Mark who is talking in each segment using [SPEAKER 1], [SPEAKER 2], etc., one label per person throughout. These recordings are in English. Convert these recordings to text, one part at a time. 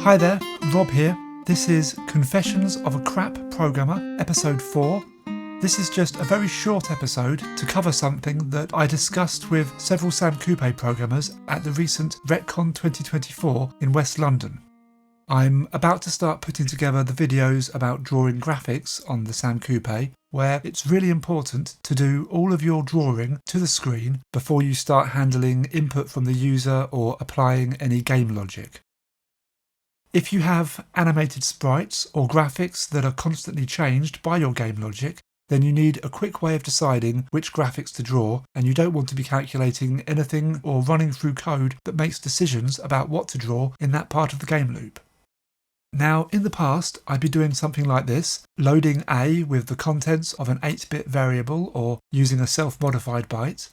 [SPEAKER 1] Hi there, Rob here. This is Confessions of a Crap Programmer, episode 4. This is just a very short episode to cover something that I discussed with several Sam Coupé programmers at the recent RetCon 2024 in West London. I'm about to start putting together the videos about drawing graphics on the Sam Coupé, where it's really important to do all of your drawing to the screen before you start handling input from the user or applying any game logic. If you have animated sprites or graphics that are constantly changed by your game logic, then you need a quick way of deciding which graphics to draw, and you don't want to be calculating anything or running through code that makes decisions about what to draw in that part of the game loop. Now, in the past, I'd be doing something like this, loading A with the contents of an 8-bit variable or using a self-modified byte.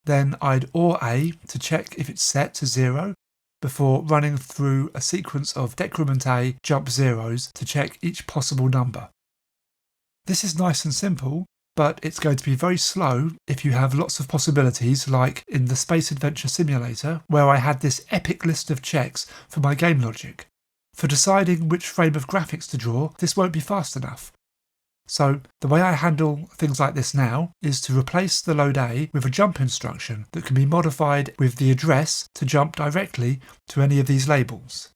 [SPEAKER 1] Then I'd OR A to check if it's set to 0, before running through a sequence of decrement A jump zeros to check each possible number. This is nice and simple, but it's going to be very slow if you have lots of possibilities, like in the Space Adventure Simulator, where I had this epic list of checks for my game logic. For deciding which frame of graphics to draw, this won't be fast enough. So the way I handle things like this now is to replace the load A with a jump instruction that can be modified with the address to jump directly to any of these labels.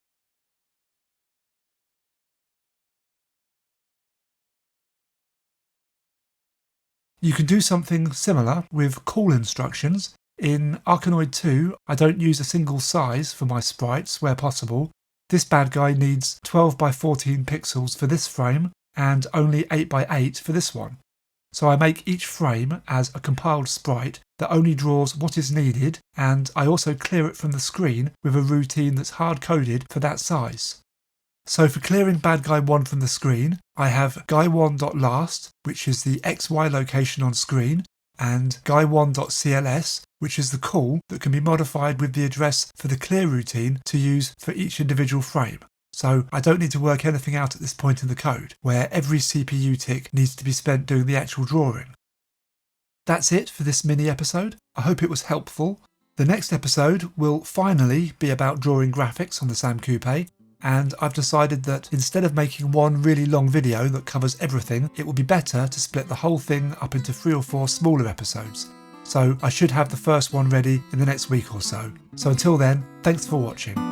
[SPEAKER 1] You can do something similar with call instructions. In Arkanoid 2, I don't use a single size for my sprites where possible. This bad guy needs 12 by 14 pixels for this frame, and only 8 by 8 for this one. So I make each frame as a compiled sprite that only draws what is needed, and I also clear it from the screen with a routine that's hard-coded for that size. So for clearing bad guy 1 from the screen, I have guy1.last, which is the XY location on screen, and guy1.cls, which is the call that can be modified with the address for the clear routine to use for each individual frame. So I don't need to work anything out at this point in the code, where every CPU tick needs to be spent doing the actual drawing. That's it for this mini episode. I hope it was helpful. The next episode will finally be about drawing graphics on the Sam Coupé, and I've decided that instead of making one really long video that covers everything, it will be better to split the whole thing up into 3 or 4 smaller episodes. So I should have the first one ready in the next week or so. So until then, thanks for watching.